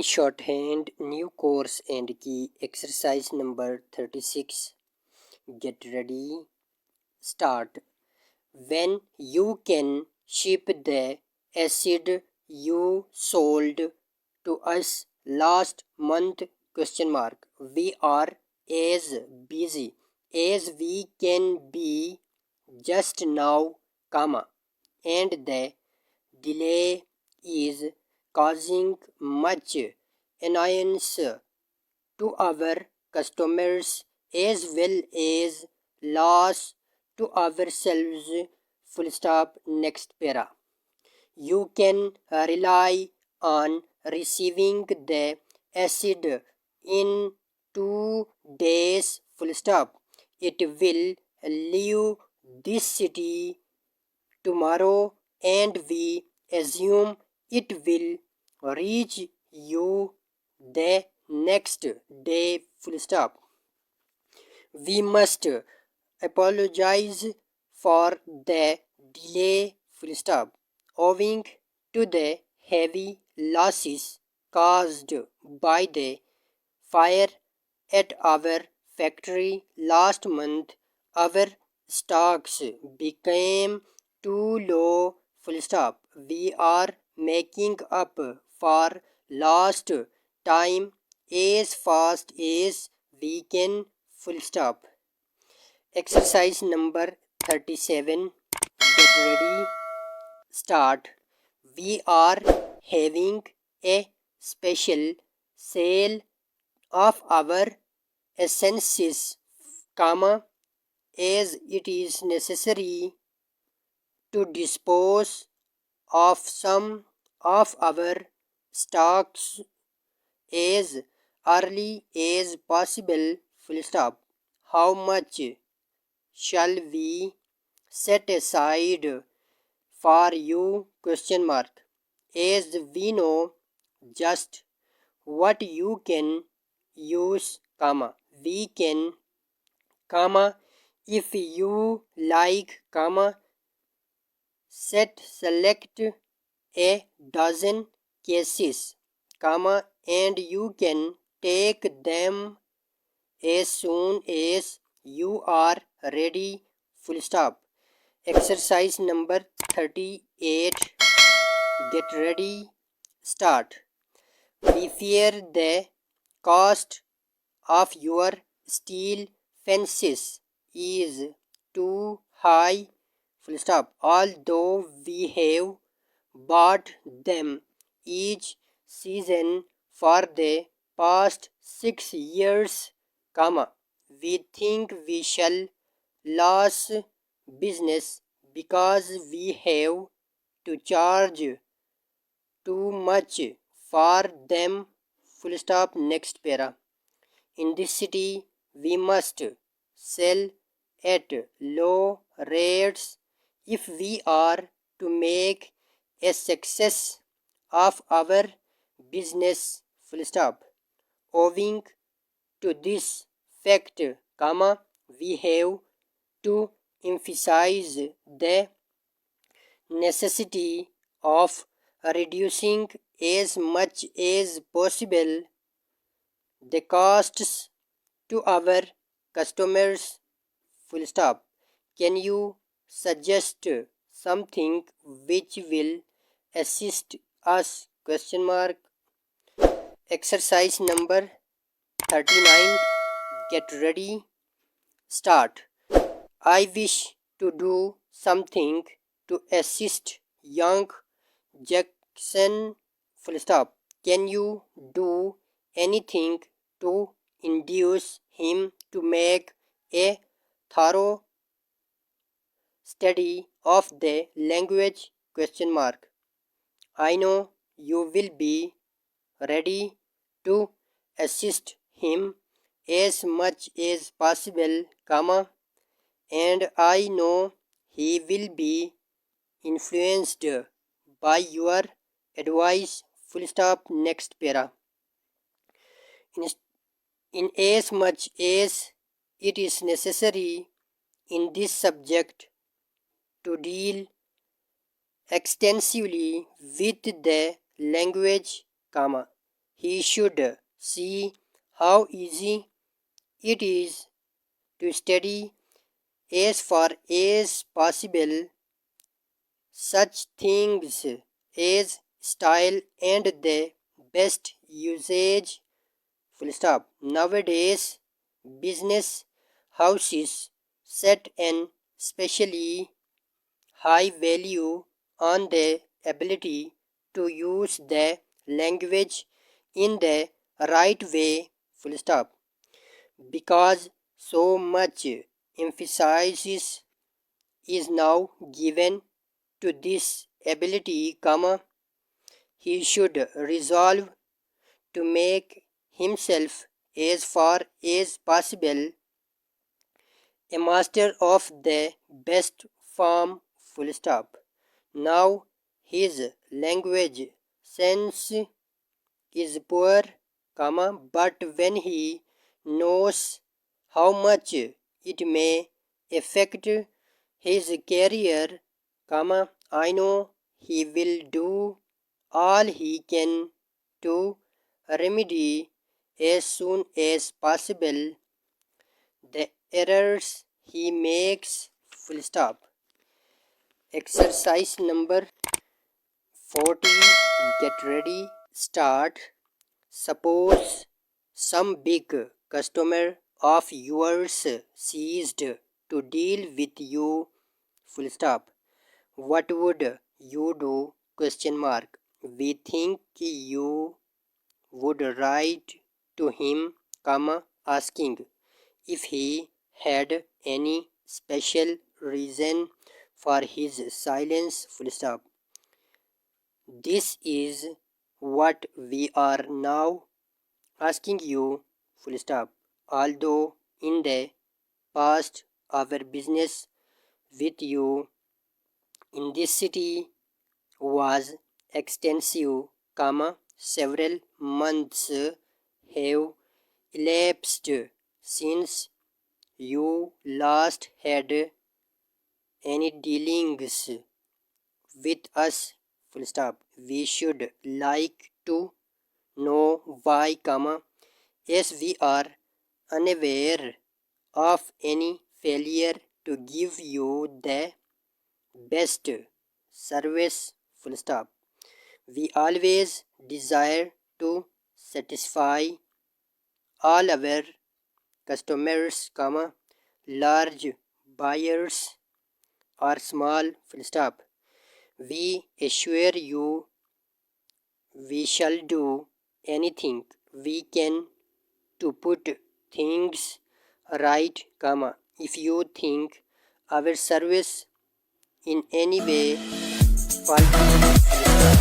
Shorthand new course and key exercise number 36. Get ready. Start. When you can ship the acid you sold to us last month? Question mark. We are as busy as we can be just now, comma, and the delay is causing much annoyance to our customers as well as loss to ourselves. Full stop. Next para. You can rely on receiving the acid in 2 days. Full stop. It will leave this city tomorrow and we assume it will reach you the next day. Full stop. We must apologize for the delay. Full stop. Owing to the heavy losses caused by the fire at our factory last month, our stocks became too low. Full stop. We are making up for lost time as fast as we can. Full stop. Exercise number 37. Get ready. Start. We are having a special sale of our essences, comma, as it is necessary to dispose of some of our stocks as early as possible. Full stop. How much shall we set aside for you? Question mark. As we know just what you can use, comma, we can, comma, if you like, comma, select a dozen cases, comma, and you can take them as soon as you are ready. Full stop. Exercise number 38. Get ready. Start. We fear the cost of your steel fences is too high. Full stop. Although we have bought them each season for the past 6 years, comma, we think we shall lose business because we have to charge too much for them. Full stop. Next para. In this city we must sell at low rates if we are to make a success of our business. Full stop. Owing to this fact, comma, we have to emphasize the necessity of reducing as much as possible the costs to our customers. Full stop. Can you suggest something which will assist us? Question mark. Exercise number 39. Get ready. Start. I wish to do something to assist young Jackson. Full stop. Can you do anything to induce him to make a thorough study of the language? Question mark. I know you will be ready to assist him as much as possible, comma, and I know he will be influenced by your advice. Full stop. Next para. In as much as it is necessary in this subject to deal extensively with the language, comma, He should see how easy it is to study as far as possible such things as style and the best usage. Full stop. Nowadays, business houses set an especially high value on the ability to use the language in the right way. Full stop. Because so much emphasis is now given to this ability, comma, he should resolve to make himself as far as possible a master of the best form. Full stop. Now his language sense is poor, comma, but when he knows how much it may affect his career, comma, I know he will do all he can to remedy as soon as possible the errors he makes. Full stop. Exercise number 40. Get ready. Start. Suppose some big customer of yours ceased to deal with you. Full stop. What would you do? Question mark. We think you would write to him, comma, asking if he had any special reason for his silence. Full stop. This is what we are now asking you. Full stop. Although in the past our business with you in this city was extensive, comma, several months have elapsed since you last had any dealings with us. Full stop. We should like to know why, comma, as we are unaware of any failure to give you the best service. Full stop. We always desire to satisfy all our customers, comma, large buyers or small. Full stop. We assure you we shall do anything we can to put things right, comma, if you think our service in any way faulty.